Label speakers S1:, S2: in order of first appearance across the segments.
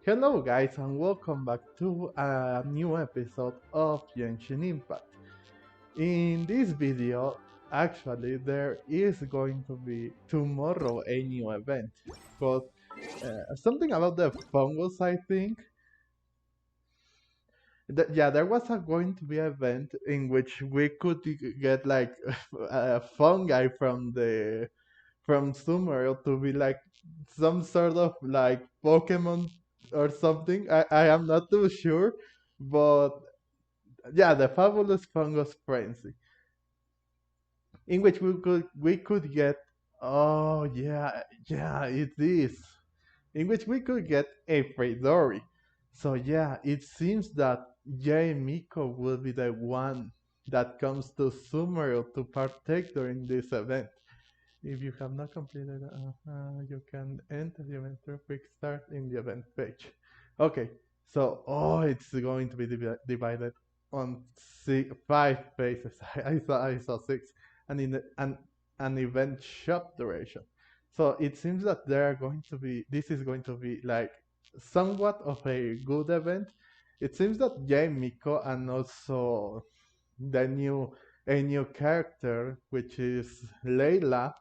S1: Hello guys and welcome back to a new episode of Genshin Impact. In this video, actually there is going to be tomorrow a new event. But something about the fungus, I think. Yeah, there was going to be an event in which we could get like a fungi from Sumeru to be like some sort of like Pokemon or something. I am not too sure, but yeah, the fabulous fungus frenzy, in which we could get. Oh yeah, it is. In which we could get a Freydori. So yeah, it seems that Yae Miko will be the one that comes to Sumeru to partake during this event. If you have not completed, you can enter the event through quick start in the event page. Okay, so it's going to be divided on five phases. I saw six, and in an event shop duration. So it seems that there are going to be this is going to be like somewhat of a good event. It seems that Jay Miko and also the new a new character which is Layla,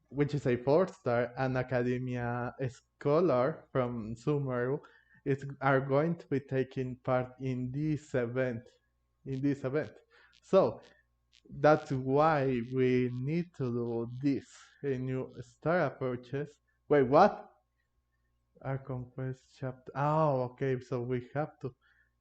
S1: which is a four-star, an academia scholar from Sumeru, are going to be taking part in this event. In this event, so that's why we need to do this. A new star approaches. Wait, what? Our conquest chapter. Oh, okay. So we have to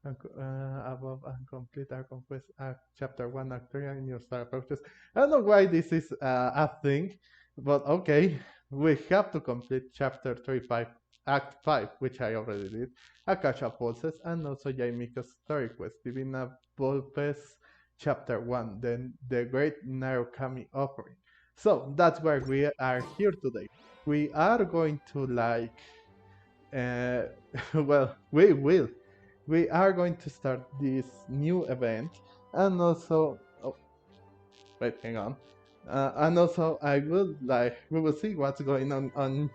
S1: above and complete our conquest act chapter 1 act 3 and new star approaches. I don't know why this is a thing, but okay. We have to complete chapter 3 5 act 5, which I already did. Akasha pulses and also Jaimiko's story quest, Divina Volpes chapter 1, then the great Narukami offering. So that's why we are here today. We are going to like uh, well, we will. We are going to start this new event, and also, oh, wait, hang on. And also, I will like we will see what's going on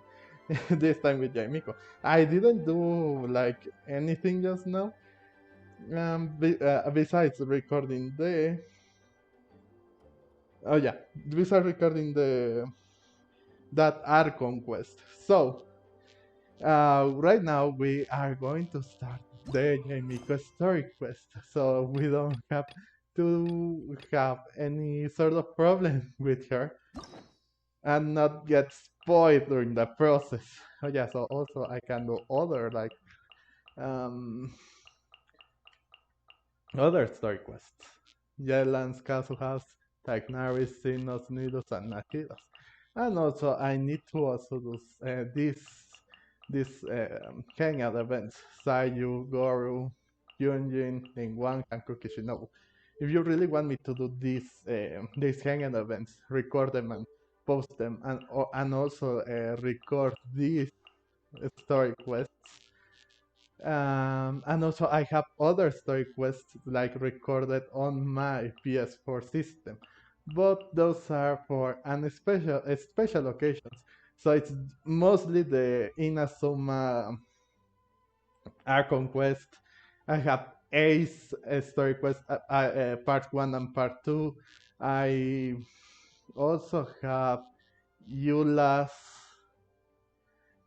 S1: this time with Jaimiko. I didn't do like anything just now. Besides recording the oh yeah, besides recording the that art conquest. So right now we are going to start the Miko story quest, so we don't have to have any sort of problem with her and not get spoiled during the process. Oh yeah, so also I can do other like um other story quests. Yelan's Castle House, Tagnaris, Sinos, Nidos, and Nakidos. And also I need to also do this hangout events. Sayu, Goru, Yunjin, Ningguang, and Kukishinobu. If you really want me to do these hangout events, record them and post them, and also record these story quests, and also I have other story quests like recorded on my PS4 system, but those are for special occasions. So it's mostly the Inazuma Archon quest. I have Ace story quest, part one and part two. I also have Eula's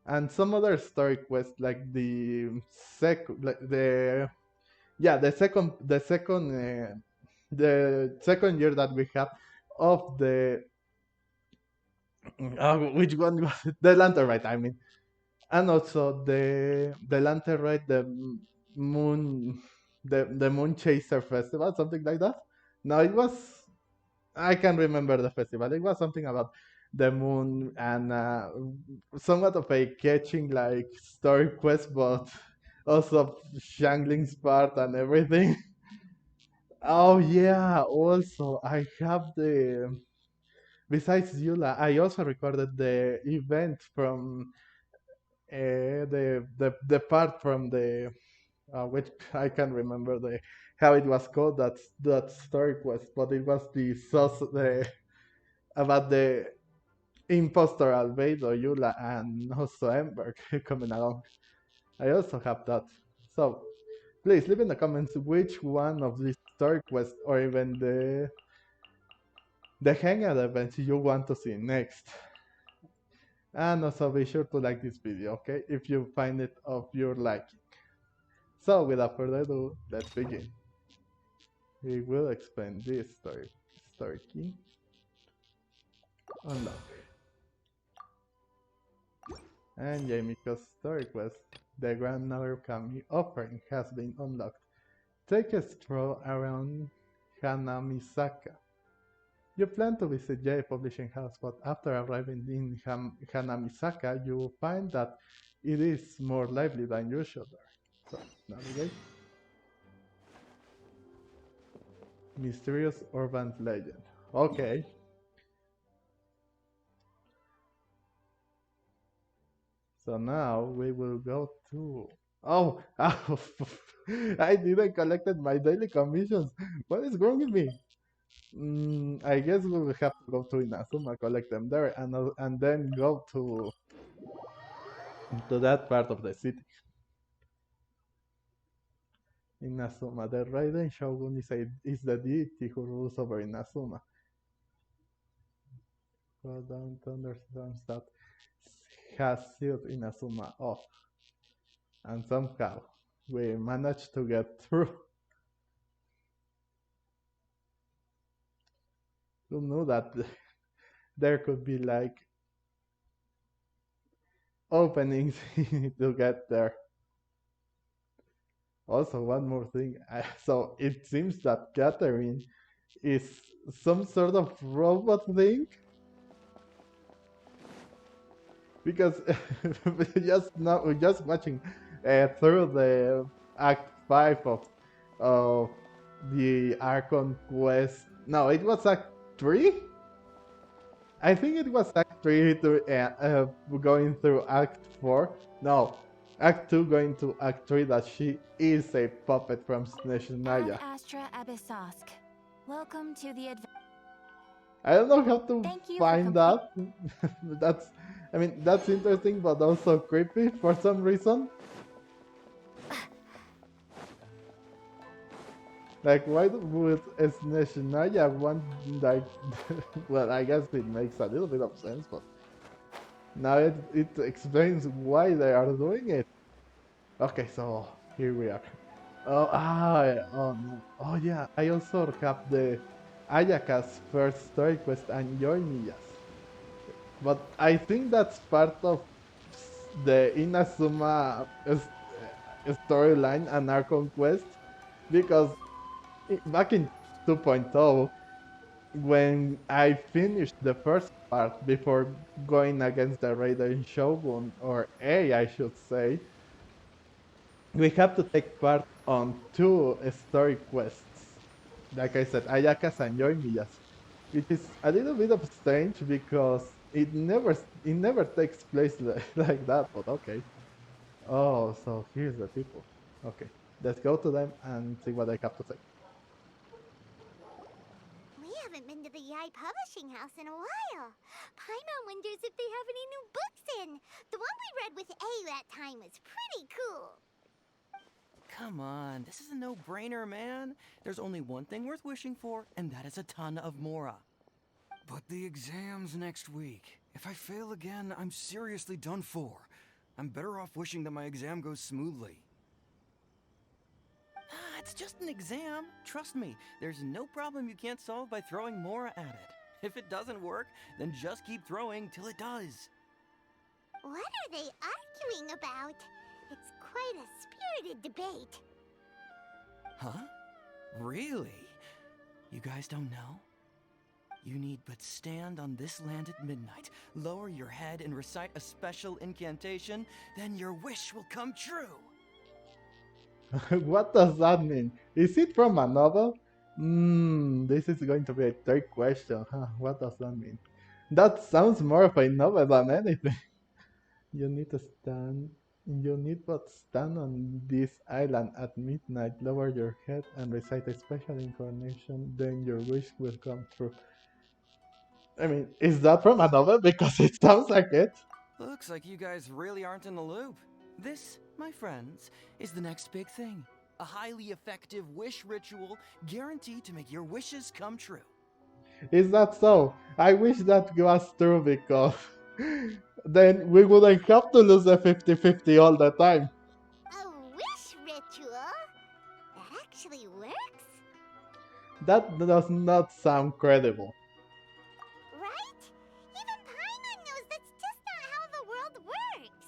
S1: and some other story quests like the second year that we have of the which one was it? The lantern ride, I mean, and also the lantern ride, moon the moon chaser festival, something like that. No, it was, I can remember the festival. It was something about the moon and somewhat of a catching like story quest, but also Shangling's part and everything. Oh yeah, also I have the besides Yula, I also recorded the event from the part from the which I can't remember the how it was called, that story quest, but it was the about the impostor Albedo, Yula, and also Ember coming along. I also have that. So please leave in the comments which one of these story quests or even the hangout events you want to see next. And also be sure to like this video, okay? If you find it of your liking. So without further ado, let's begin. We will explain this story key. Unlock. And Yae Miko's story quest, the Grandmother Kami offering has been unlocked. Take a stroll around Hanamisaka. You plan to visit Yae Publishing House, but after arriving in Hanamisaka, you will find that it is more lively than usual there. So, navigate. Mysterious urban legend. Okay. So now we will go to. Oh, I didn't collected my daily commissions. What is wrong with me? I guess we will have to go to Inazuma, collect them there, and then go to that part of the city. Inazuma, the Raiden Shogun is the deity who rules over Inazuma. Go down thunderstorms that has sealed Inazuma off, and somehow we managed to get through. Who knew that there could be like openings to get there? Also, one more thing. So it seems that Catherine is some sort of robot thing because just watching through the Act 5 of the Archon quest. No, it was Act 3. I think it was Act 3 to going through Act 4. No, Act 2 going to Act 3 that she is a puppet from Snezhnaya.
S2: Ad Astra Abyssosk. Welcome to the
S1: I don't know how to
S2: Thank you
S1: find that. That's, I mean, that's interesting, but also creepy for some reason. Like, why would Snezhnaya want, like, well, I guess it makes a little bit of sense, but now it explains why they are doing it. Okay, so here we are. Oh no. Oh yeah, I also have the Ayaka's first story quest and Yoimiya's. But I think that's part of the Inazuma storyline and Archon quest because back in 2.0, when I finished the first part before going against the Raiden Shogun, or A, I should say, we have to take part on two story quests. Like I said, Ayaka's and Yoimiya's, which is a little bit of strange because it never takes place like that. But okay. Oh, so here's the people. Okay, let's go to them and see what they have to say.
S3: We haven't been to the Yae Publishing House in a while. Paimon wonders if they have any new books in. The one we read with A that time was pretty cool.
S4: Come on, this is a no-brainer, man. There's only one thing worth wishing for, and that is a ton of Mora.
S5: But the exam's next week. If I fail again, I'm seriously done for. I'm better off wishing that my exam goes smoothly.
S4: It's just an exam. Trust me, there's no problem you can't solve by throwing Mora at it. If it doesn't work, then just keep throwing till it does.
S3: What are they arguing about? It's quite a spirited debate.
S4: Huh? Really? You guys don't know? You need but stand on this land at midnight, lower your head and recite a special incantation, then your wish will come true.
S1: What does that mean? Is it from a novel? This is going to be a trick question, huh? What does that mean? That sounds more of a novel than anything. You need but stand on this island at midnight, lower your head and recite a special incarnation, then your wish will come true. I mean, is that from a novel? Because it sounds like it.
S5: Looks like you guys really aren't in the loop.
S4: This, my friends, is the next big thing. A highly effective wish ritual guaranteed to make your wishes come true.
S1: Is that so? I wish that was true because then we wouldn't have to lose the 50-50 all the time.
S3: A wish ritual? That actually works?
S1: That does not sound credible.
S3: Right? Even Paimon knows that's just not how the world works.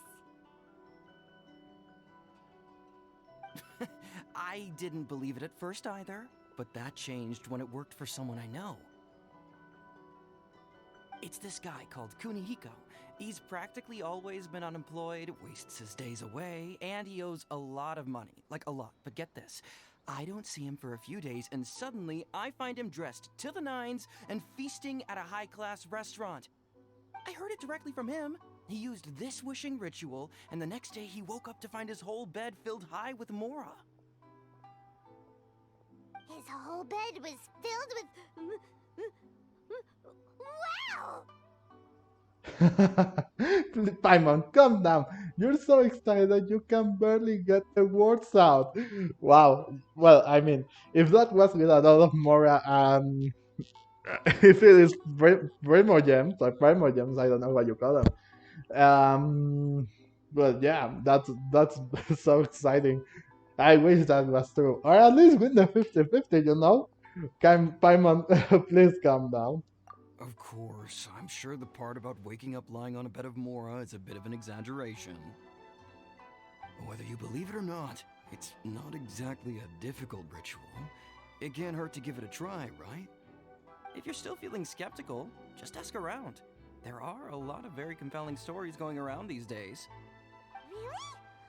S4: I didn't believe it at first either, but that changed when it worked for someone I know. It's this guy called Kunihiko. He's practically always been unemployed, wastes his days away, and he owes a lot of money. Like a lot. But get this. I don't see him for a few days, and suddenly I find him dressed to the nines and feasting at a high-class restaurant. I heard it directly from him. He used this wishing ritual, and the next day he woke up to find his whole bed filled high with mora.
S3: His whole bed was filled with... Wow!
S1: Paimon, calm down. You're so excited that you can barely get the words out. Wow. Well, I mean, if that was with a lot of Mora and if it is Primogems, or Primogems, I don't know what you call them. But yeah, that's so exciting. I wish that was true. Or at least win the 50-50, you know? Can Paimon please calm down?
S5: Of course, I'm sure the part about waking up lying on a bed of Mora is a bit of an exaggeration. Whether you believe it or not, it's not exactly a difficult ritual. It can't hurt to give it a try, right?
S4: If you're still feeling skeptical, just ask around. There are a lot of very compelling stories going around these days.
S3: Really?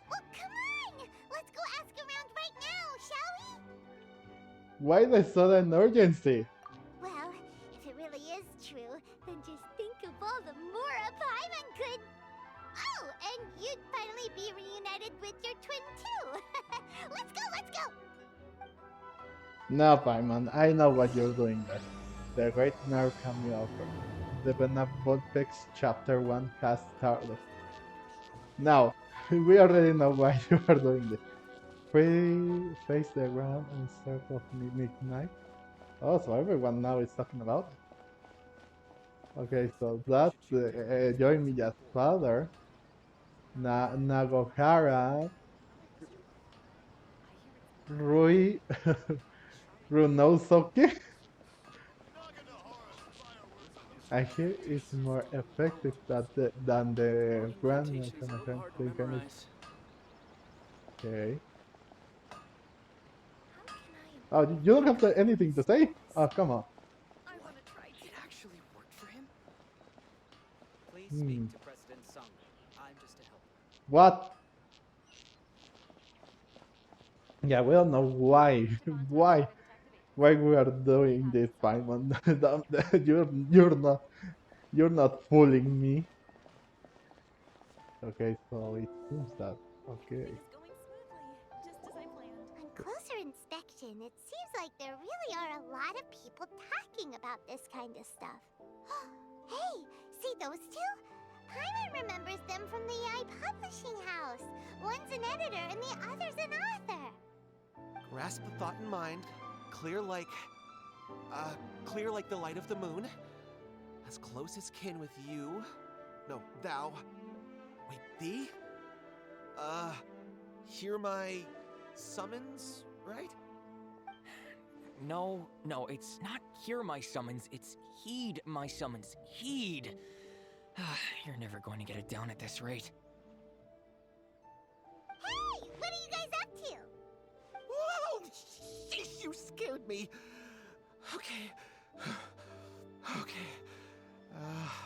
S3: Well, come on! Let's go ask around right now, shall we?
S1: Why the sudden urgency?
S3: Well, if it really is true, then just think of all the Mora Paimon could... Oh, and you'd finally be reunited with your twin too! Let's go, let's go!
S1: No, Paimon, I know what you're doing best. The Great Nerve Cameo offer. The Benevolent Pix Chapter 1 has started. Now, we already know why you are doing this. Face the ground in circle of midnight. Oh, so everyone now is talking about it. Okay, so that's Yoimiya's father, Nagohara, Rui, Runosuke. I hear it's more effective than the Grand Okay. Oh, you don't have anything to say? Oh, come on.
S4: It actually worked for him?
S6: Please
S1: Hmm.
S6: speak to President Sung. I'm just a helper.
S1: What? Yeah, we don't know why. Why we are doing this, Paimon. You're not fooling me. Okay, so it seems that okay.
S3: On closer inspection, it seems like there really are a lot of people talking about this kind of stuff. Hey, see those two? Paimon remembers them from the Yae Publishing House. One's an editor and the other's an author.
S6: Grasp the thought in mind. Clear like the light of the moon. As close as kin with you. No, thou. Wait, thee? Hear my summons, right?
S7: No, it's not hear my summons, it's heed my summons. Heed! You're never going to get it down at this rate.
S3: Hey, what are you guys up to?
S6: Whoa! Sheesh, you scared me. Okay. Okay.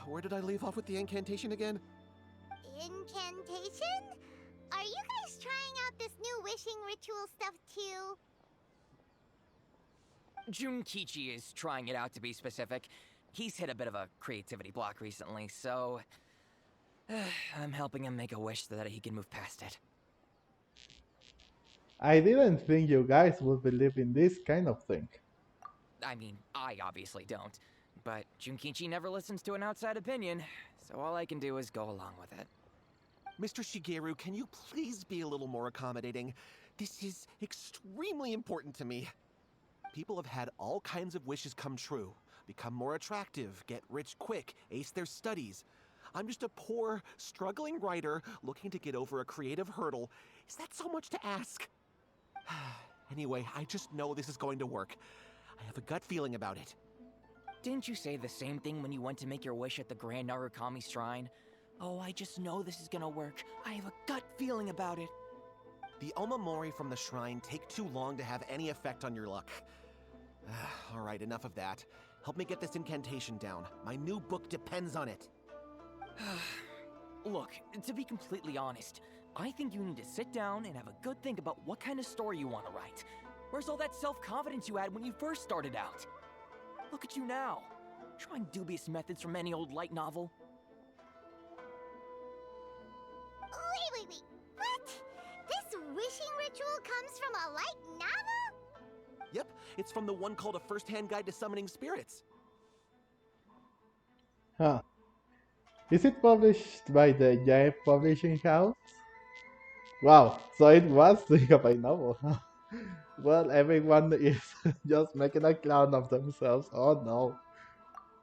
S6: Where did I leave off with the incantation again?
S3: Incantation? Are you guys trying out this new wishing ritual stuff too?
S7: Junkichi is trying it out, to be specific. He's hit a bit of a creativity block recently, so... I'm helping him make a wish so that he can move past it.
S1: I didn't think you guys would believe in this kind of thing.
S7: I mean, I obviously don't. But Junkichi never listens to an outside opinion, so all I can do is go along with it.
S6: Mr. Shigeru, can you please be a little more accommodating? This is extremely important to me. People have had all kinds of wishes come true. Become more attractive, get rich quick, ace their studies. I'm just a poor, struggling writer looking to get over a creative hurdle. Is that so much to ask? Anyway, I just know this is going to work. I have a gut feeling about it.
S7: Didn't you say the same thing when you went to make your wish at the Grand Narukami Shrine? Oh, I just know this is gonna work. I have a gut feeling about it.
S6: The Omamori from the shrine take too long to have any effect on your luck. Alright, enough of that. Help me get this incantation down. My new book depends on it.
S7: Look, to be completely honest, I think you need to sit down and have a good think about what kind of story you want to write. Where's all that self-confidence you had when you first started out? Look at you now, trying dubious methods from any old light novel.
S3: Wait. What? This wishing ritual comes from a light novel?
S6: Yep, it's from the one called A First-Hand Guide to Summoning Spirits.
S1: Huh. Is it published by the Yae Publishing House? Wow, so it was the Yabai novel. Well, everyone is just making a clown of themselves. Oh no.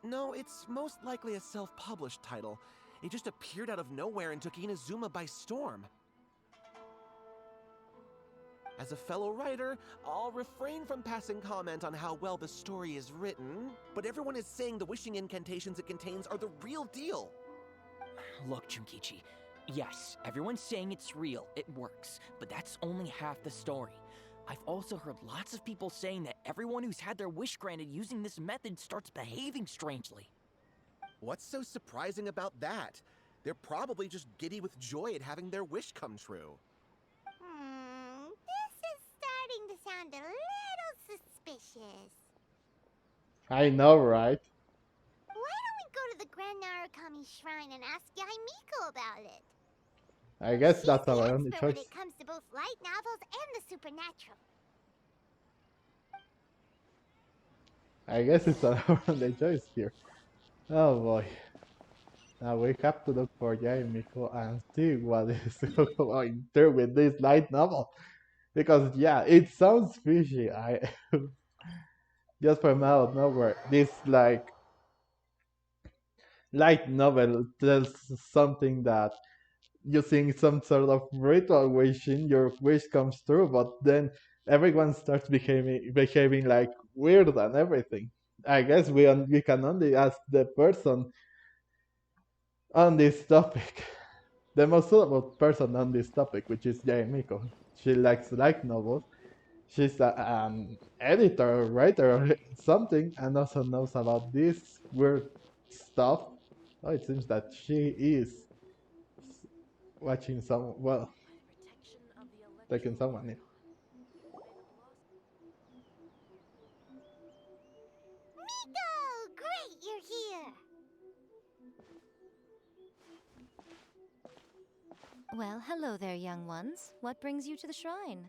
S6: No, it's most likely a self-published title. It just appeared out of nowhere and took Inazuma by storm. As a fellow writer, I'll refrain from passing comment on how well the story is written, but everyone is saying the wishing incantations it contains are the real deal.
S7: Look, Junkichi, yes, everyone's saying it's real, it works, but that's only half the story. I've also heard lots of people saying that everyone who's had their wish granted using this method starts behaving strangely.
S6: What's so surprising about that? They're probably just giddy with joy at having their wish come true.
S3: This is starting to sound a little suspicious.
S1: I know, right?
S3: Why don't we go to the Grand Narukami Shrine and ask Yae Miko about it?
S1: I guess
S3: She's
S1: that's
S3: the
S1: our only
S3: expert when
S1: choice.
S3: it comes to both light novels and the supernatural.
S1: I guess it's our only choice here. Oh boy. Now we have to look for Yae Miko and see what is going through with this light novel. Because yeah, it sounds fishy. I just from out of nowhere, this like light novel tells something that using some sort of ritual wishing, your wish comes true, but then everyone starts behaving like weird and everything. I guess we can only ask the person on this topic, the most suitable person on this topic, which is Yae Miko. She likes light novels. She's an editor, writer, or something, and also knows about this weird stuff. Oh, it seems that she is watching some, well, taking someone in.
S3: Miko! Great, you're here!
S2: Well, hello there, young ones. What brings you to the shrine?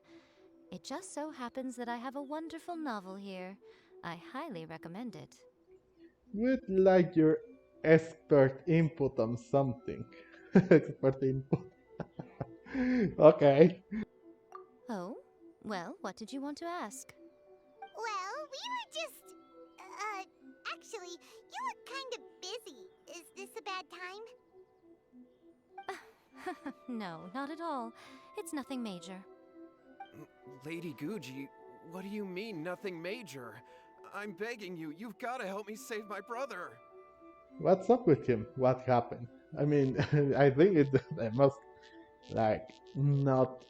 S2: It just so happens that I have a wonderful novel here. I highly recommend it.
S1: Would like your expert input on something. Expert input. Okay.
S2: Oh? Well, what did you want to ask?
S3: Well, we were just... actually, you look kind of busy. Is this a bad time?
S2: No, not at all. It's nothing major.
S5: Lady Guji, what do you mean, nothing major? I'm begging you, you've got to help me save my brother.
S1: What's up with him? What happened? I mean, I think it's the most, like, not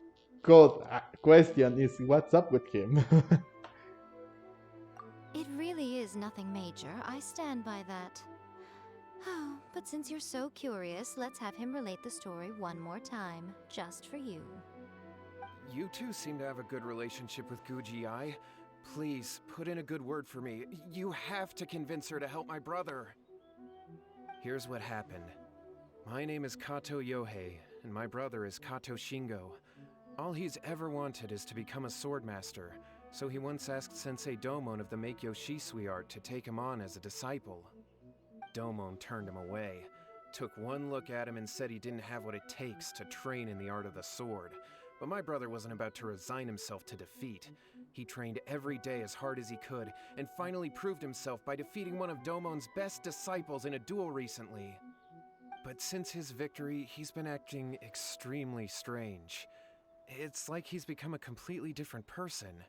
S1: good question is what's up with him?
S2: It really is nothing major. I stand by that. Oh, but since you're so curious, let's have him relate the story one more time, just for you.
S5: You two seem to have a good relationship with Guji-ai. Please, put in a good word for me. You have to convince her to help my brother. Here's what happened. My name is Kato Yohei, and my brother is Kato Shingo. All he's ever wanted is to become a swordmaster, so he once asked Sensei Domon of the Meikyo Shisui art to take him on as a disciple. Domon turned him away.
S8: took one look at him and said he didn't have what it takes to train in the art of the sword. But my brother wasn't about to resign himself to defeat. He trained every day as hard as he could, and finally proved himself by defeating one of Domon's best disciples in a duel recently. But since his victory, he's been acting extremely strange. It's like he's become a completely different person.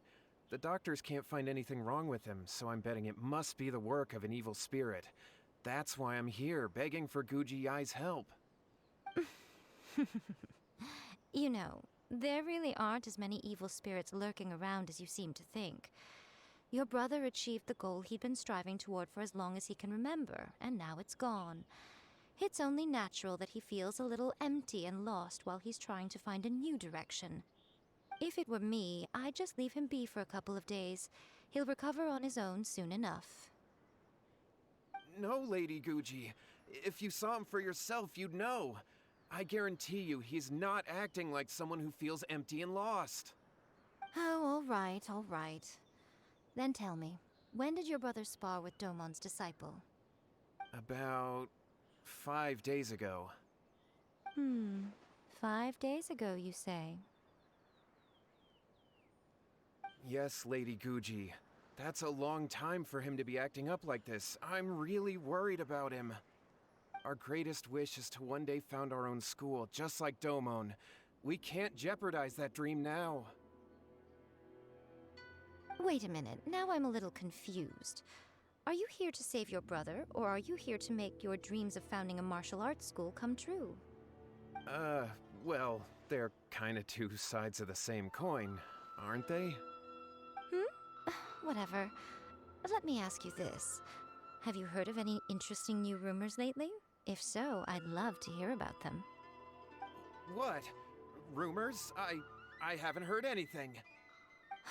S8: The doctors can't find anything wrong with him, so I'm betting it must be the work of an evil spirit. That's why I'm here, begging for Guji Yae's help.
S2: You know, there really aren't as many evil spirits lurking around as you seem to think. Your brother achieved the goal he'd been striving toward for as long as he can remember, and now it's gone. It's only natural that he feels a little empty and lost while he's trying to find a new direction. If it were me, I'd just leave him be for a couple of days. He'll recover on his own soon enough.
S8: No, Lady Guji. If you saw him for yourself, you'd know. I guarantee you he's not acting like someone who feels empty and lost.
S2: Oh, all right. Then tell me, when did your brother spar with Domon's disciple?
S8: About 5 days ago.
S2: 5 days ago, you say?
S8: Yes, Lady Guji. That's a long time for him to be acting up like this. I'm really worried about him. Our greatest wish is to one day found our own school, just like Domon. We can't jeopardize that dream now.
S2: Wait a minute, now I'm a little confused. Are you here to save your brother, or are you here to make your dreams of founding a martial arts school come true?
S8: Well, they're kinda two sides of the same coin, aren't they?
S2: Whatever. Let me ask you this. Have you heard of any interesting new rumors lately? If so, I'd love to hear about them.
S8: What? Rumors? I haven't heard anything.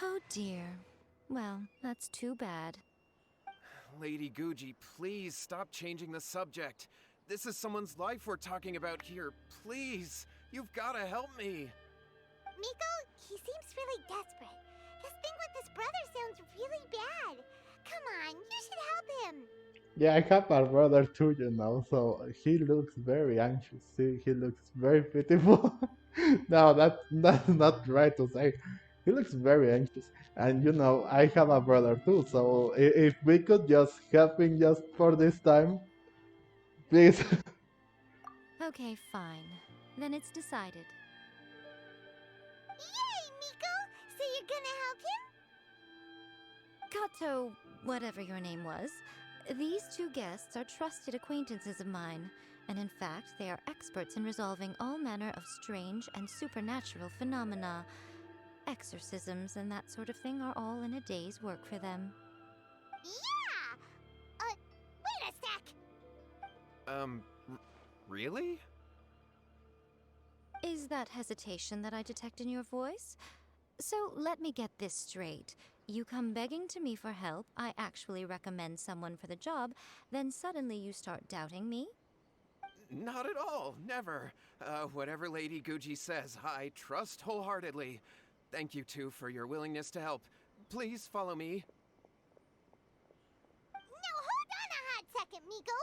S2: Oh dear. Well, that's too bad.
S8: Lady Guji, please stop changing the subject. This is someone's life we're talking about here. Please, you've gotta help me.
S3: Miko, he seems really desperate. His thing with his brother sounds really bad. Come on, you should help him.
S1: Yeah, I have a brother too, so he looks very anxious. He looks very pitiful. No, that's not right to say. He looks very anxious. And I have a brother too, so if we could just help him just for this time, please.
S2: Okay, fine. Then it's decided.
S3: Yay, Miko! So you're gonna help him?
S2: Kato, whatever your name was, these two guests are trusted acquaintances of mine, and in fact, they are experts in resolving all manner of strange and supernatural phenomena. Exorcisms and that sort of thing are all in a day's work for them.
S3: Yeah! Wait a sec!
S8: Really?
S2: Is that hesitation that I detect in your voice? So let me get this straight. You come begging to me for help, I actually recommend someone for the job, then suddenly you start doubting me?
S8: Not at all, never. Whatever Lady Guji says, I trust wholeheartedly. Thank you two for your willingness to help. Please follow me.
S3: No, hold on a hot second, Miko.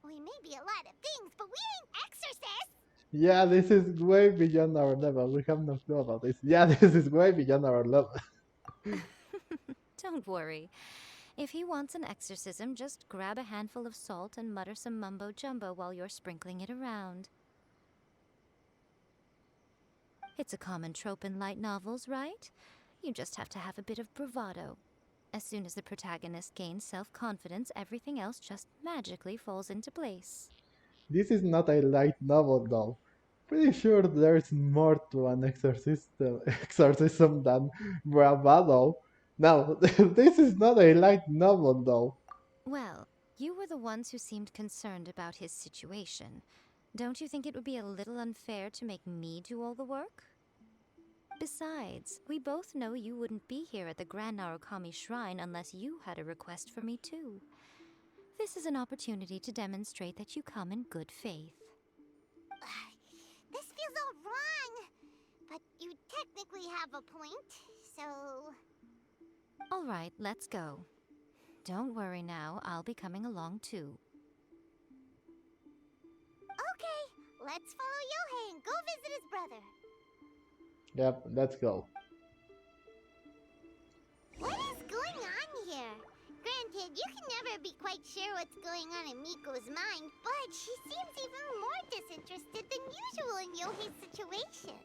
S3: We may be a lot of things, but we ain't exorcists.
S1: Yeah, this is way beyond our level. We have no clue about this. Yeah, this is way beyond our level.
S2: Don't worry. If he wants an exorcism, just grab a handful of salt and mutter some mumbo-jumbo while you're sprinkling it around. It's a common trope in light novels, right? You just have to have a bit of bravado. As soon as the protagonist gains self-confidence, everything else just magically falls into place.
S1: This is not a light novel, though. Pretty sure there's more to an exorcism than bravado. Now, this is not a light novel, though.
S2: Well, you were the ones who seemed concerned about his situation. Don't you think it would be a little unfair to make me do all the work? Besides, we both know you wouldn't be here at the Grand Narukami Shrine unless you had a request for me too. This is an opportunity to demonstrate that you come in good faith.
S3: This feels all wrong. But you technically have a point, so...
S2: All right, let's go. Don't worry now, I'll be coming along too.
S3: Let's follow Yohei and go visit his brother.
S1: Yep, let's go.
S3: What is going on here? Granted, you can never be quite sure what's going on in Miko's mind, but she seems even more disinterested than usual in Yohei's situation.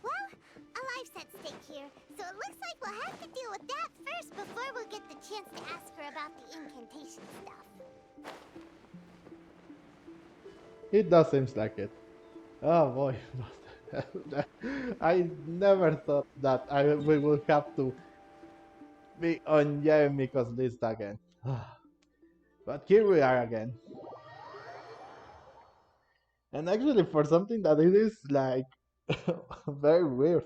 S3: Well, a life's at stake here, so it looks like we'll have to deal with that first before we'll get the chance to ask her about the incantation stuff.
S1: It does seem like it. Oh boy. I never thought that we would have to be on Yae Miko's list again. But here we are again. And actually, for something that it is like very weird,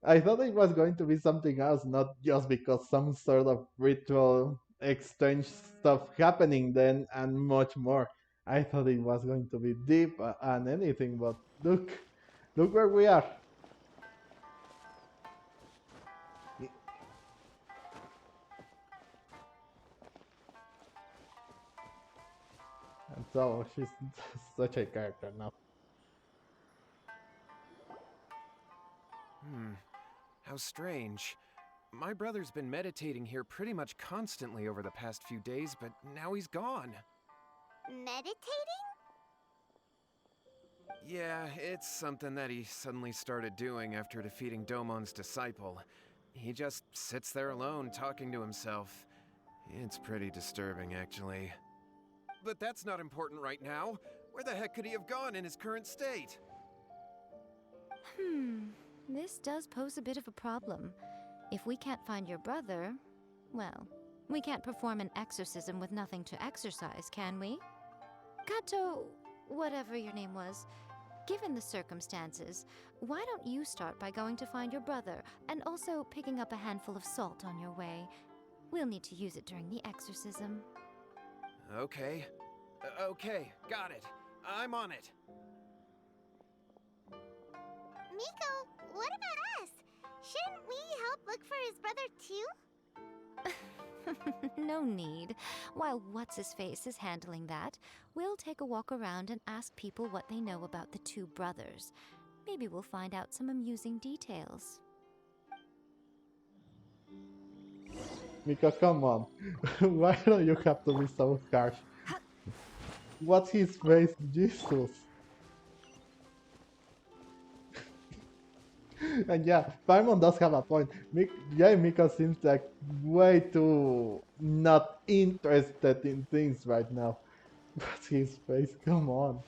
S1: I thought it was going to be something else, not just because some sort of ritual exchange stuff happening then and much more. I thought it was going to be deep and anything, but look where we are. And so she's such a character now.
S8: How strange. My brother's been meditating here pretty much constantly over the past few days, but now he's gone.
S3: Meditating?
S8: Yeah, it's something that he suddenly started doing after defeating Domon's disciple. He just sits there alone, talking to himself. It's pretty disturbing, actually. But that's not important right now. Where the heck could he have gone in his current state?
S2: This does pose a bit of a problem. If we can't find your brother, well, we can't perform an exorcism with nothing to exorcise, can we? Kato, whatever your name was, given the circumstances, why don't you start by going to find your brother and also picking up a handful of salt on your way? We'll need to use it during the exorcism.
S8: Okay. Okay, got it. I'm on it.
S3: Miko, what about us? Shouldn't we help look for his brother too?
S2: No need. While What's-His-Face is handling that, we'll take a walk around and ask people what they know about the two brothers. Maybe we'll find out some amusing details.
S1: Miko, come on. Why don't you have to be so harsh? What's his face? Jesus. And yeah, Paimon does have a point. Yae Miko seems like way too not interested in things right now. What's his face? Come on.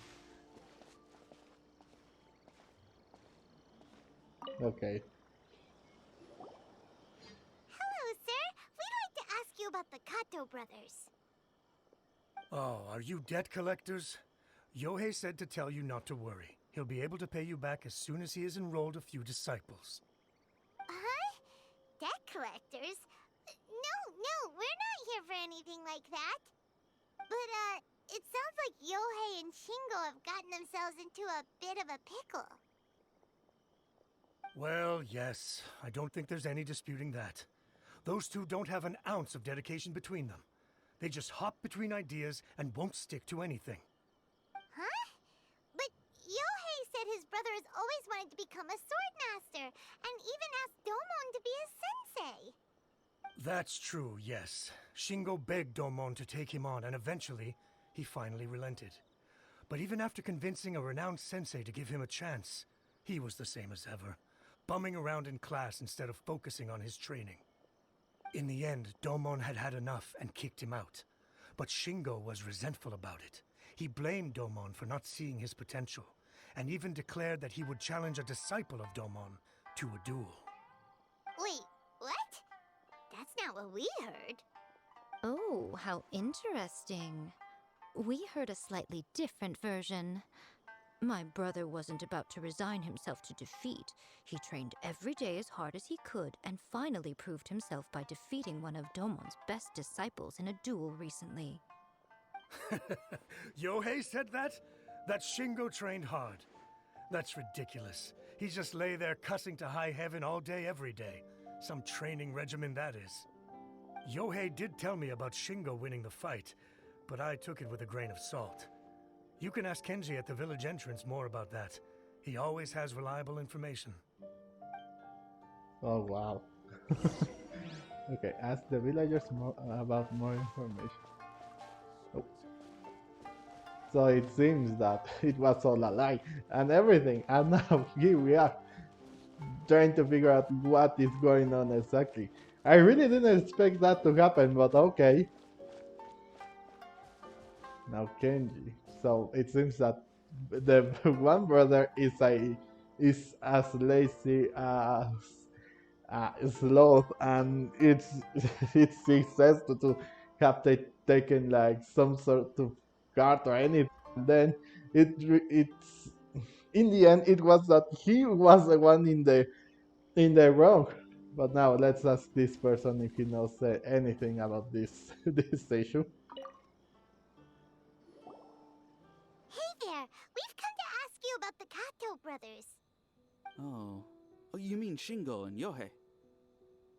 S1: Okay.
S3: Hello, sir. We'd like to ask you about the Kato brothers.
S9: Oh, are you debt collectors? Yohei said to tell you not to worry. He'll be able to pay you back as soon as he has enrolled a few disciples.
S3: Huh? Debt collectors? No, we're not here for anything like that. But, it sounds like Yohei and Shingo have gotten themselves into a bit of a pickle.
S9: Well, yes, I don't think there's any disputing that. Those two don't have an ounce of dedication between them. They just hop between ideas and won't stick to anything.
S3: Huh? But Yohei said his brother has always wanted to become a sword master, and even asked Domon to be his sensei.
S9: That's true, yes. Shingo begged Domon to take him on, and eventually, he finally relented. But even after convincing a renowned sensei to give him a chance, he was the same as ever, bumming around in class instead of focusing on his training. In the end, Domon had had enough and kicked him out. But Shingo was resentful about it. He blamed Domon for not seeing his potential, and even declared that he would challenge a disciple of Domon to a duel.
S3: Wait, what? That's not what we heard.
S2: Oh, how interesting. We heard a slightly different version. My brother wasn't about to resign himself to defeat. He trained every day as hard as he could and finally proved himself by defeating one of Domon's best disciples in a duel recently.
S9: Yohei said that? That Shingo trained hard. That's ridiculous. He just lay there cussing to high heaven all day every day. Some training regimen that is. Yohei did tell me about Shingo winning the fight, but I took it with a grain of salt. You can ask Kenji at the village entrance more about that. He always has reliable information.
S1: Oh wow. Okay, ask the villagers more about more information. Oh. So it seems that it was all a lie and everything, and now here we are trying to figure out what is going on exactly. I really didn't expect that to happen, but okay. Now Kenji. So it seems that the one brother is as lazy as sloth, and it's success to have taken like some sort of card or anything. And then it's in the end it was that he was the one in the wrong. But now let's ask this person if he knows anything about this this issue.
S3: Hey there! We've come to ask you about the Kato brothers.
S10: Oh. Oh, you mean Shingo and Yohei?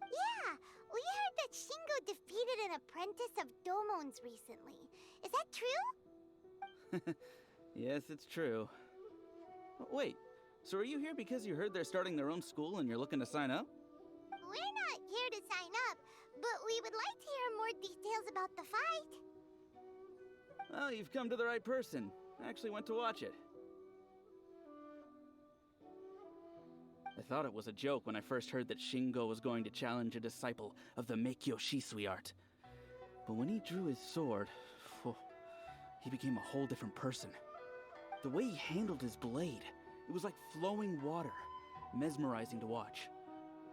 S3: Yeah, we heard that Shingo defeated an apprentice of Domon's recently. Is that true?
S10: Yes, it's true. Wait, so are you here because you heard they're starting their own school and you're looking to sign up?
S3: We're not here to sign up, but we would like to hear more details about the fight.
S10: Well, you've come to the right person. I actually went to watch it. I thought it was a joke when I first heard that Shingo was going to challenge a disciple of the Meikyo Shisui art. But when he drew his sword, he became a whole different person. The way he handled his blade, it was like flowing water, mesmerizing to watch.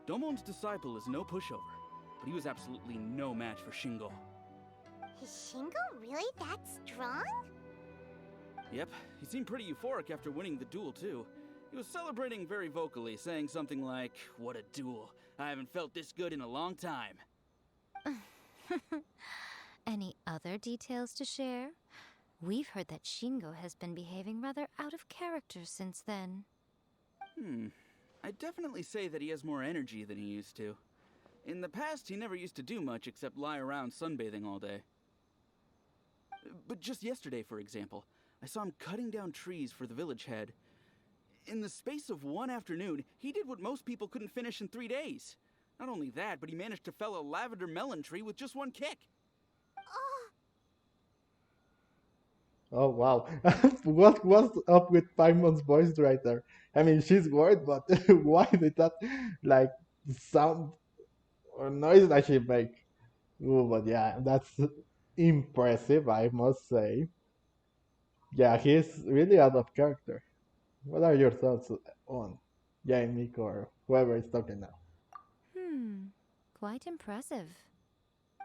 S10: Domon's disciple is no pushover, but he was absolutely no match for Shingo.
S3: Is Shingo really that strong?
S10: Yep, he seemed pretty euphoric after winning the duel too. He was celebrating very vocally, saying something like, "What a duel. I haven't felt this good in a long time."
S2: Any other details to share? We've heard that Shingo has been behaving rather out of character since then.
S10: I'd definitely say that he has more energy than he used to. In the past, he never used to do much except lie around sunbathing all day. But just yesterday, for example, I saw him cutting down trees for the village head. In the space of one afternoon, he did what most people couldn't finish in 3 days. Not only that, but he managed to fell a lavender melon tree with just one kick.
S1: Oh wow. What was up with Paimon's voice right there? I mean, she's worried, but why did that like sound or noise that she make? Oh, but yeah, that's impressive, I must say. Yeah, he's really out of character. What are your thoughts on Yae Miko or whoever is talking now?
S2: Quite impressive.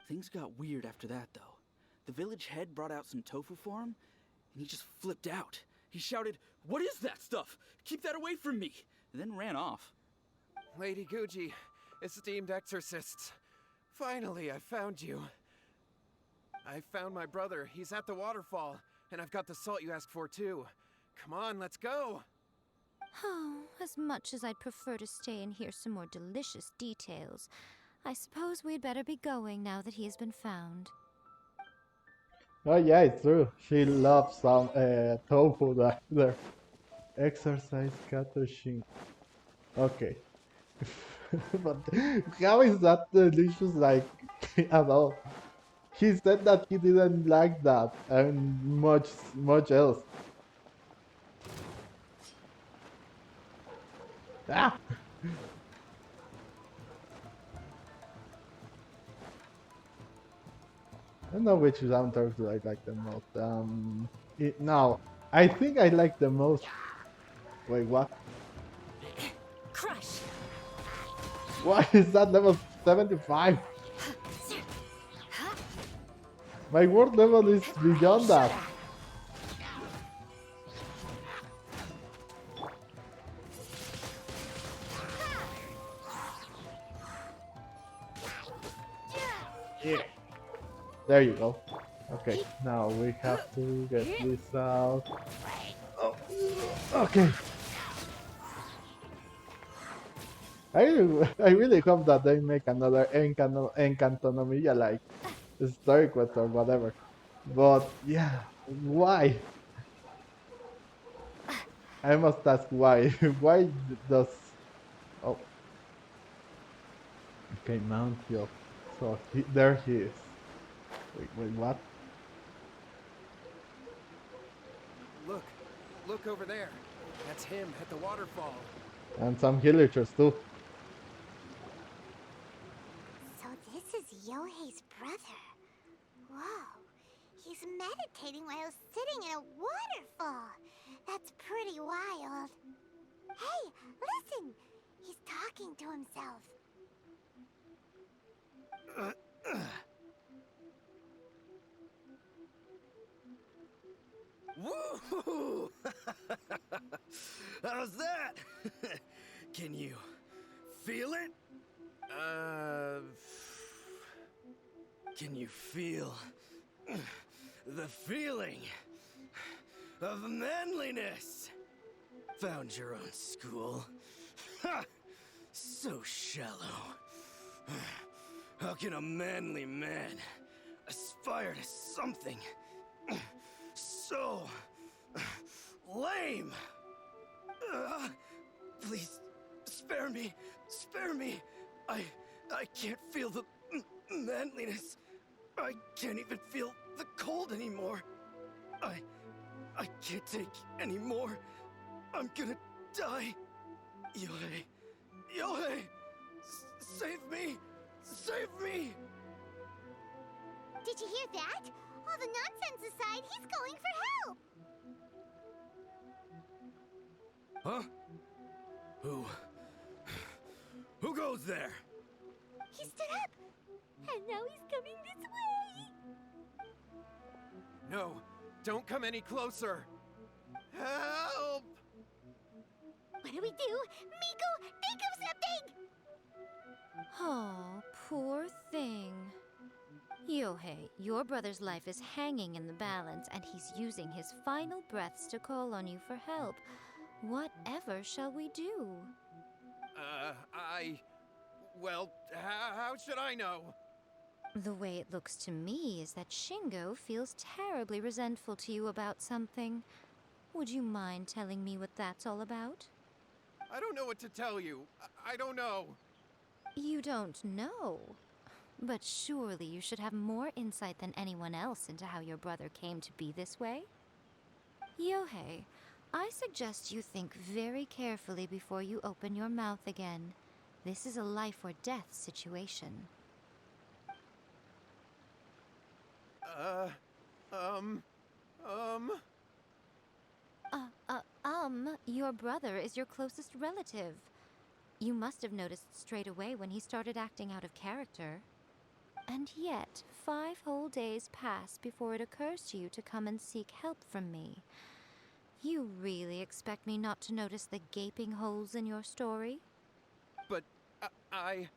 S10: Things got weird after that, though. The village head brought out some tofu for him, and he just flipped out. He shouted, "What is that stuff? Keep that away from me!" and then ran off.
S8: Lady Guji, esteemed exorcists. Finally, I found you. I found my brother. He's at the waterfall, and I've got the salt you asked for, too. Come on, let's go!
S2: Oh, as much as I'd prefer to stay and hear some more delicious details, I suppose we'd better be going now that he has been found.
S1: Oh yeah, it's true. She loves some tofu there. Exercise Katoshin. Okay. But how is that delicious like at all? He said that he didn't like that and much else. Ah! I don't know which soundtracks do I like the most. No, I think I like the most. Wait, what?
S2: Crush!
S1: Why is that level 75? My word level is beyond that. Yeah. There you go. Okay, now we have to get this out. Oh. Okay. I really hope that they make another Encantonomia like story quest or whatever. But yeah, why? I must ask why. Why does... Oh, okay, Mount Hill. So there he is. Wait, what?
S8: Look, look over there. That's him at the waterfall.
S1: And some villagers too.
S3: So this is Yohei's brother. Whoa. He's meditating while sitting in a waterfall. That's pretty wild. Hey, listen! He's talking to himself.
S5: Woo! How's that? Can you feel it? Can you feel the feeling of manliness? Found your own school? Ha! So shallow. How can a manly man aspire to something so lame? Please, spare me. Spare me. I can't feel the manliness. I can't even feel the cold anymore. I can't take any more. I'm gonna die. Yohei. Yohei! Save me! Save me!
S3: Did you hear that? All the nonsense aside, he's calling for help!
S5: Huh? Who goes there?
S3: He stood up! And now he's coming this way!
S8: No, don't come any closer. Help!
S3: What do we do? Miko, think of something!
S2: Oh, poor thing. Yohei, your brother's life is hanging in the balance, and he's using his final breaths to call on you for help. Whatever shall we do?
S8: Well, how should I know?
S2: The way it looks to me is that Shingo feels terribly resentful to you about something. Would you mind telling me what that's all about?
S8: I don't know what to tell you. I don't know.
S2: You don't know? But surely you should have more insight than anyone else into how your brother came to be this way? Yohei, I suggest you think very carefully before you open your mouth again. This is a life or death situation. Your brother is your closest relative. You must have noticed straight away when he started acting out of character. And yet, 5 whole days pass before it occurs to you to come and seek help from me. You really expect me not to notice the gaping holes in your story?
S8: But I...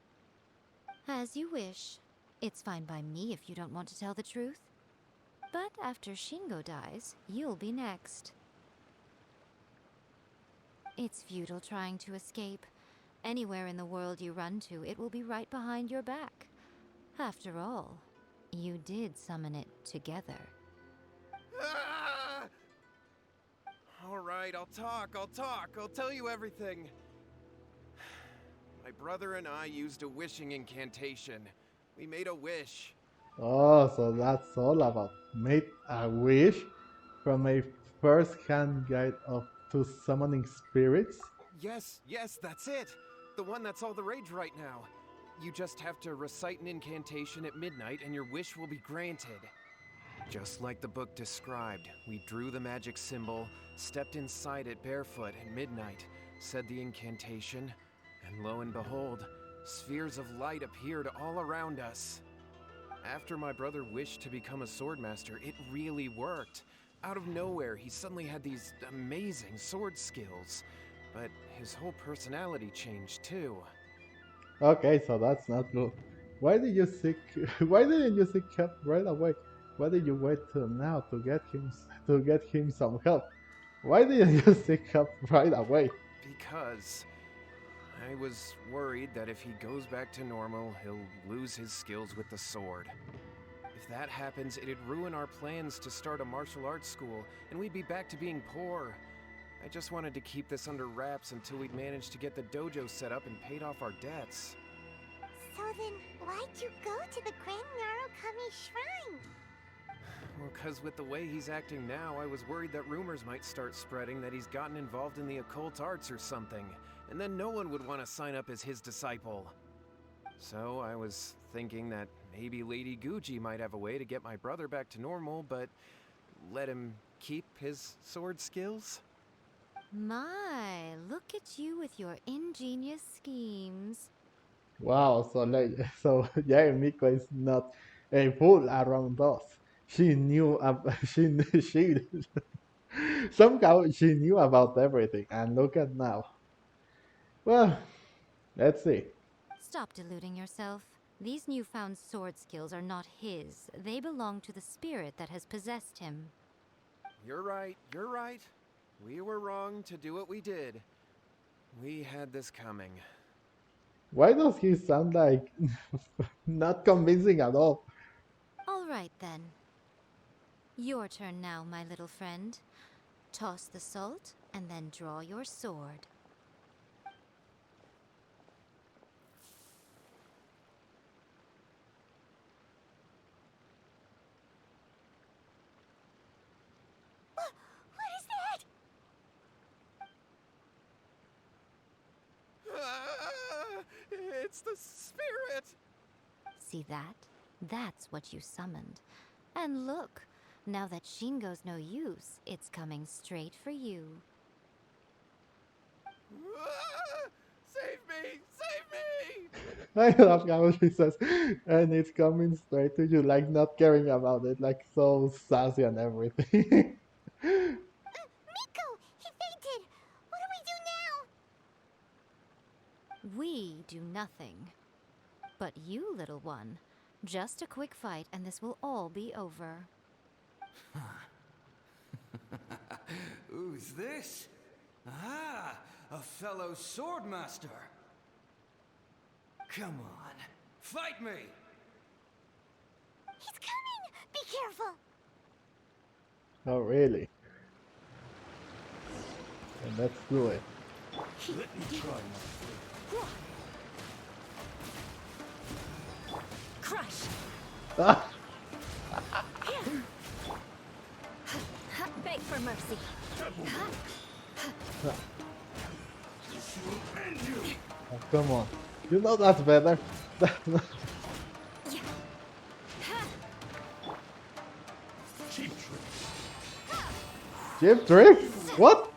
S2: As you wish. It's fine by me if you don't want to tell the truth. But after Shingo dies, you'll be next. It's futile trying to escape. Anywhere in the world you run to, it will be right behind your back. After all, you did summon it together.
S8: Ah! All right, I'll talk. I'll tell you everything. My brother and I used a wishing incantation. We made a wish.
S1: Oh, so that's all about made a wish from a first-hand guide to summoning spirits.
S8: Yes, that's it. The one that's all the rage right now. You just have to recite an incantation at midnight and your wish will be granted. Just like the book described, we drew the magic symbol, stepped inside it barefoot at midnight, said the incantation, and lo and behold, spheres of light appeared all around us. After my brother wished to become a swordmaster, it really worked. Out of nowhere, he suddenly had these amazing sword skills. But his whole personality changed too.
S1: Okay, so that's not good. Why did you seek? Why didn't you seek help right away? Why did you wait till now to get him some help? Why didn't you seek help right away?
S8: Because I was worried that if he goes back to normal, he'll lose his skills with the sword. If that happens, it'd ruin our plans to start a martial arts school, and we'd be back to being poor. I just wanted to keep this under wraps until we'd managed to get the dojo set up and paid off our debts.
S3: So then, why'd you go to the Grand Narukami Shrine?
S8: Well, 'cause with the way he's acting now, I was worried that rumors might start spreading that he's gotten involved in the occult arts or something, and then no one would want to sign up as his disciple. So I was thinking that maybe Lady Guji might have a way to get my brother back to normal, but let him keep his sword skills?
S2: My, look at you with your ingenious schemes.
S1: Wow, so like, so Yae Miko is not a fool around us. She knew, she somehow she knew about everything, and look at now. Well, let's see.
S2: Stop deluding yourself. These newfound sword skills are not his. They belong to the spirit that has possessed him.
S8: You're right, you're right. We were wrong to do what we did. We had this coming.
S1: Why does he sound like not convincing at all?
S2: All right then. Your turn now, my little friend. Toss the salt and then draw your sword.
S3: What is that?
S8: Ah, it's the spirit!
S2: See that? That's what you summoned. And look, now that Shingo's no use, it's coming straight for you.
S8: Ah, save me! Save me!
S1: I love how she says, and it's coming straight to you, like not caring about it, like so sassy and everything.
S3: Miko! He fainted! What do we do now?
S2: We do nothing. But you, little one, just a quick fight and this will all be over.
S5: Who's this? Ah, a fellow swordmaster. Come on, fight me!
S3: He's coming! Be careful!
S1: Oh, really? And let's do it.
S5: Let me try my
S2: Crush!
S1: Ah,
S2: Beg for mercy.
S1: oh, come on. You know that's better. Cheap trick? What?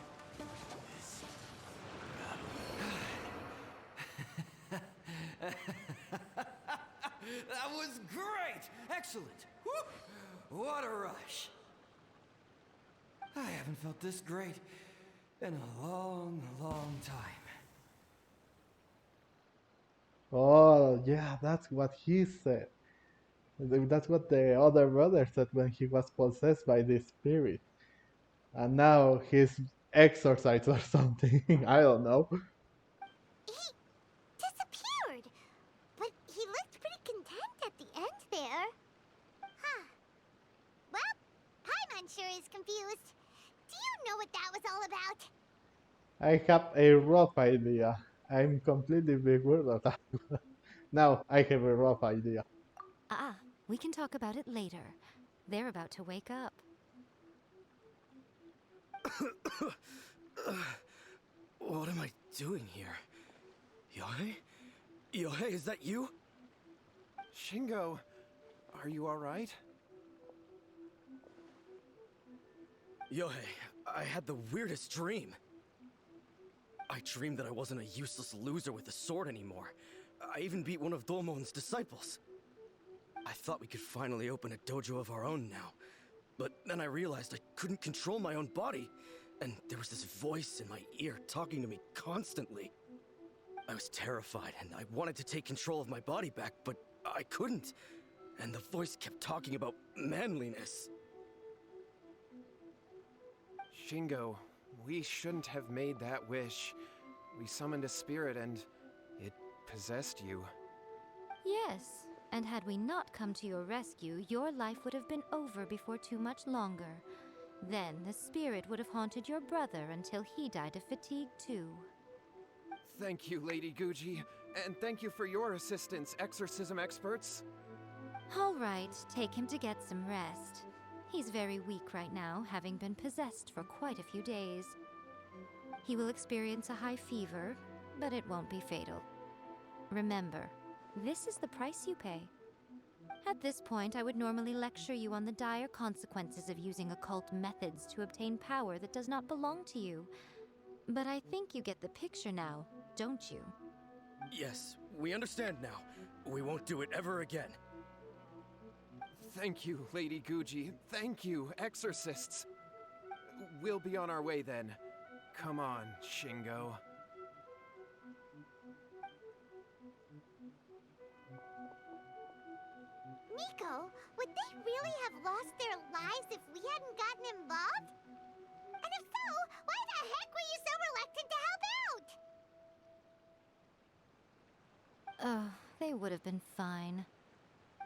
S5: That was great! Excellent! Woo! What a rush! I haven't felt this great in a long, long time.
S1: Oh, yeah, that's what he said. That's what the other brother said when he was possessed by this spirit. And now he's exorcised or something. I don't know.
S3: He disappeared! But he looked pretty content at the end there. Huh. Well, Paimon sure is confused. Do you know what that was all about?
S1: I have a rough idea. I'm completely bewildered. Now I have a rough idea.
S2: We can talk about it later. They're about to wake up.
S5: What am I doing here? Yohei? Yohei, is that you?
S8: Shingo, are you alright?
S5: Yohei, I had the weirdest dream. I dreamed that I wasn't a useless loser with a sword anymore. I even beat one of Domon's disciples. I thought we could finally open a dojo of our own now. But then I realized I couldn't control my own body, and there was this voice in my ear talking to me constantly. I was terrified, and I wanted to take control of my body back, but I couldn't. And the voice kept talking about manliness.
S8: Shingo, we shouldn't have made that wish. We summoned a spirit and it possessed you.
S2: Yes, and had we not come to your rescue, your life would have been over before too much longer. Then the spirit would have haunted your brother until he died of fatigue too.
S8: Thank you, Lady Guji. And thank you for your assistance, exorcism experts.
S2: All right, take him to get some rest. He's very weak right now, having been possessed for quite a few days. He will experience a high fever, but it won't be fatal. Remember, this is the price you pay. At this point, I would normally lecture you on the dire consequences of using occult methods to obtain power that does not belong to you. But I think you get the picture now, don't you?
S11: Yes, we understand now. We won't do it ever again.
S8: Thank you, Lady Guji. Thank you, exorcists. We'll be on our way then. Come on, Shingo.
S3: Miko, would they really have lost their lives if we hadn't gotten involved? And if so, why the heck were you so reluctant to help out?
S2: Oh, they would have been fine.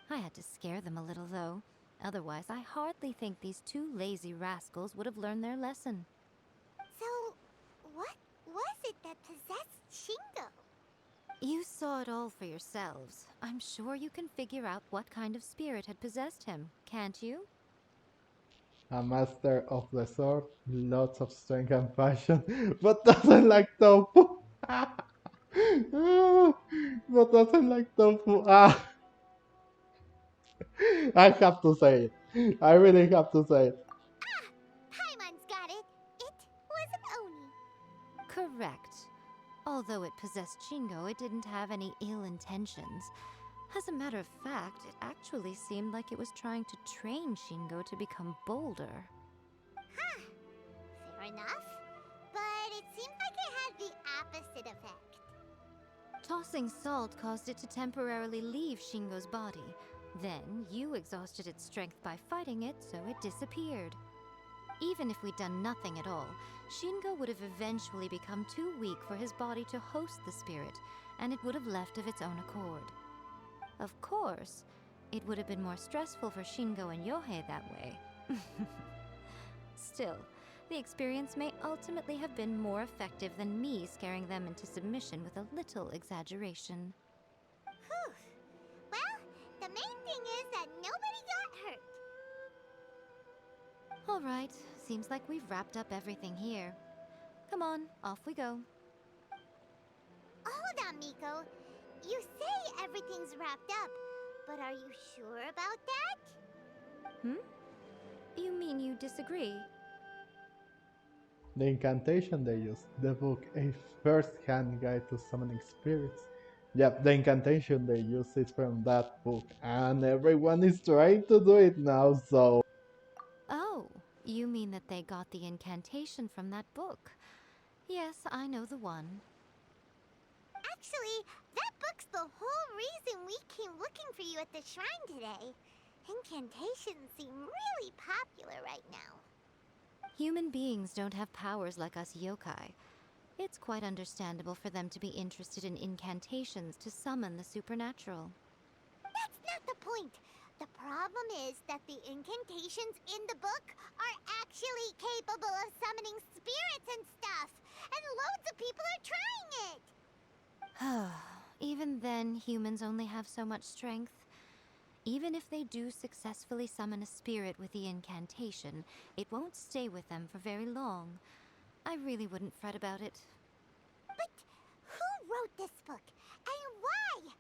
S2: I had to scare them a little, though. Otherwise, I hardly think these two lazy rascals would have learned their lesson.
S3: So, what was it that possessed Shingo?
S2: You saw it all for yourselves. I'm sure you can figure out what kind of spirit had possessed him, can't you?
S1: A master of the sword, lots of strength and passion, but doesn't like tofu. But doesn't like tofu. I have to say it. I really have to say it.
S3: Ah! Paimon's got it. It was an Oni.
S2: Correct. Although it possessed Shingo, it didn't have any ill intentions. As a matter of fact, it actually seemed like it was trying to train Shingo to become bolder.
S3: Huh. Fair enough. But it seemed like it had the opposite effect.
S2: Tossing salt caused it to temporarily leave Shingo's body. Then, you exhausted its strength by fighting it, so it disappeared. Even if we'd done nothing at all, Shingo would have eventually become too weak for his body to host the spirit, and it would have left of its own accord. Of course, it would have been more stressful for Shingo and Yohei that way. Still, the experience may ultimately have been more effective than me scaring them into submission with a little exaggeration.
S3: Whew. Well, the main thing is that nobody got hurt.
S2: All right, seems like we've wrapped up everything here. Come on, off we go.
S3: Hold on, Miko. You say everything's wrapped up, but are you sure about that?
S2: You mean you disagree?
S1: The incantation they use, the book, a first-hand guide to summoning spirits. Yep, the incantation they use is from that book, and everyone is trying to do it now, so...
S2: Oh, you mean that they got the incantation from that book? Yes, I know the one.
S3: Actually, that book's the whole reason we came looking for you at the shrine today. Incantations seem really popular right now.
S2: Human beings don't have powers like us yokai. It's quite understandable for them to be interested in incantations to summon the supernatural.
S3: That's not the point. The problem is that the incantations in the book are actually capable of summoning spirits and stuff. And loads of people are trying it.
S2: Even then, humans only have so much strength. Even if they do successfully summon a spirit with the incantation, it won't stay with them for very long. I really wouldn't fret about it.
S3: But who wrote this book? And why?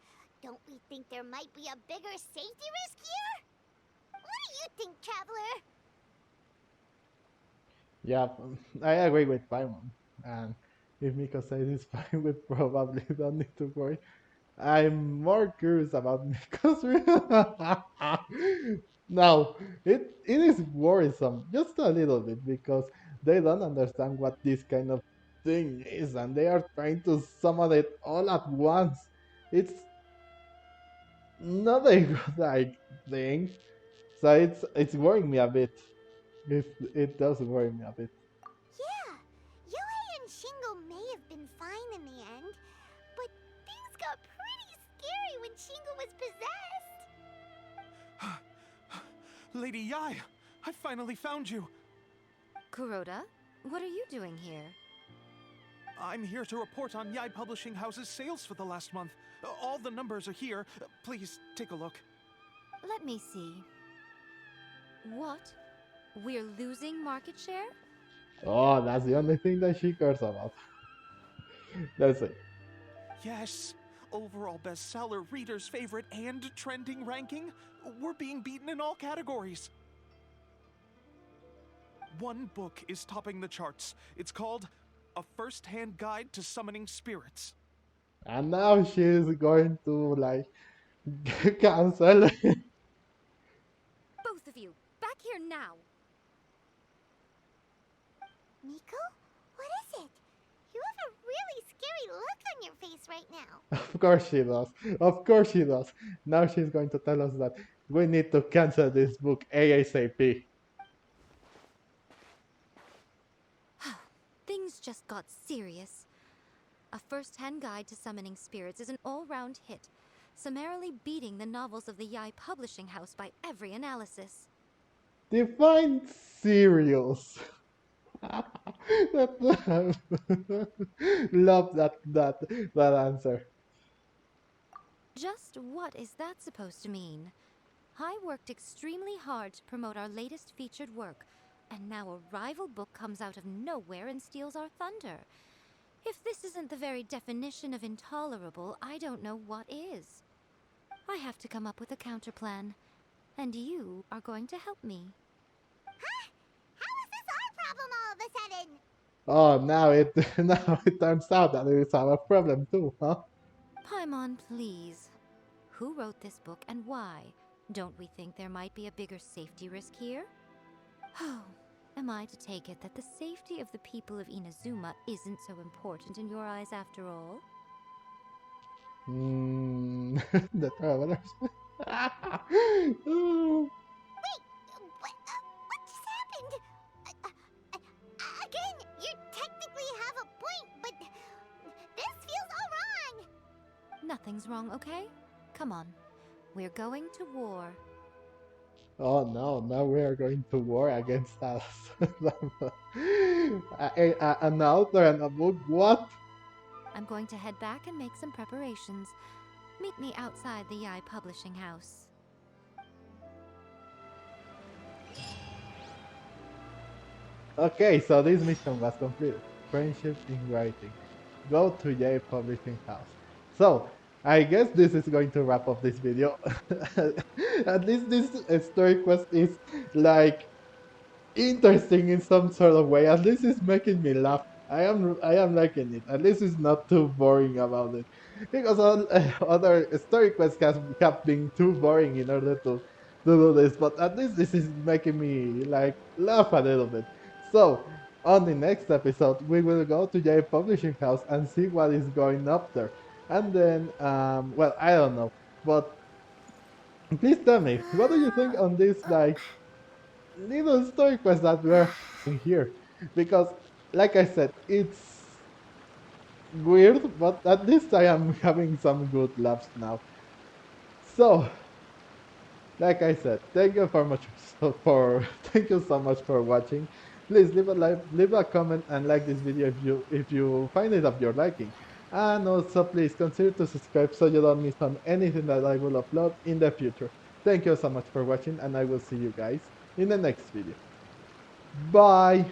S3: Don't we think there might be a bigger safety risk here? What do you think, Traveler?
S1: Yeah, I agree with Paimon. And if Miko says it's fine, we probably don't need to worry. I'm more curious about Miko's now, it is worrisome, just a little bit, because they don't understand what this kind of thing is, and they are trying to summon it all at once. It's not a good thing, so it's worrying me a bit. If it does worry me a bit.
S3: Yeah, Yohei and Shingo may have been fine in the end, but things got pretty scary when Shingo was possessed.
S6: Lady Yae, I finally found you.
S2: Kuroda, what are you doing here?
S6: I'm here to report on Yae Publishing House's sales for the last month. All the numbers are here. Please take a look.
S2: Let me see. What? We're losing market share?
S1: Oh, that's the only thing that she cares about. That's it.
S6: Yes, overall bestseller, readers' favorite, and trending ranking. We're being beaten in all categories. One book is topping the charts. It's called A First-Hand Guide to Summoning Spirits.
S1: And now she's going to like cancel.
S2: Both of you, back here now!
S3: Miko? What is it? You have a really scary look on your face right now.
S1: Of course she does. Of course she does. Now she's going to tell us that we need to cancel this book ASAP.
S2: Things just got serious. A first-hand guide to summoning spirits is an all-round hit, summarily beating the novels of the Yae Publishing House by every analysis.
S1: Define serious. Love that answer.
S2: Just what is that supposed to mean? I worked extremely hard to promote our latest featured work, and now a rival book comes out of nowhere and steals our thunder. If this isn't the very definition of intolerable, I don't know what is. I have to come up with a counterplan, and you are going to help me.
S3: Huh? How is this our problem all of a sudden?
S1: Oh, now it turns out that it is our problem too, huh?
S2: Paimon, please. Who wrote this book and why? Don't we think there might be a bigger safety risk here? Oh, am I to take it that the safety of the people of Inazuma isn't so important in your eyes after all?
S1: The travelers. Oh.
S3: Wait, what just happened? Again, you technically have a point, but this feels all wrong.
S2: Nothing's wrong, okay? Come on. We're going to war.
S1: Oh no, now we are going to war against us. An author and a book, what?
S2: I'm going to head back and make some preparations. Meet me outside the Yae Publishing House.
S1: Okay, so this mission was completed. Friendship in writing. Go to Yae Publishing House. So, I guess this is going to wrap up this video. At least this story quest is like interesting in some sort of way. At least it's making me laugh. I am liking it. At least it's not too boring about it. Because all other story quests have been too boring in order to do this. But at least this is making me like laugh a little bit. So on the next episode, we will go to J Publishing House and see what is going up there. And then, well, I don't know, but please tell me, what do you think on this like little story quest that we're having here? Because, like I said, it's weird, but at least I am having some good laughs now. So, like I said, thank you thank you so much for watching. Please leave a like, leave a comment, and like this video if you find it of your liking. And also, please consider to subscribe so you don't miss on anything that I will upload in the future. Thank you so much for watching, and I will see you guys in the next video. Bye!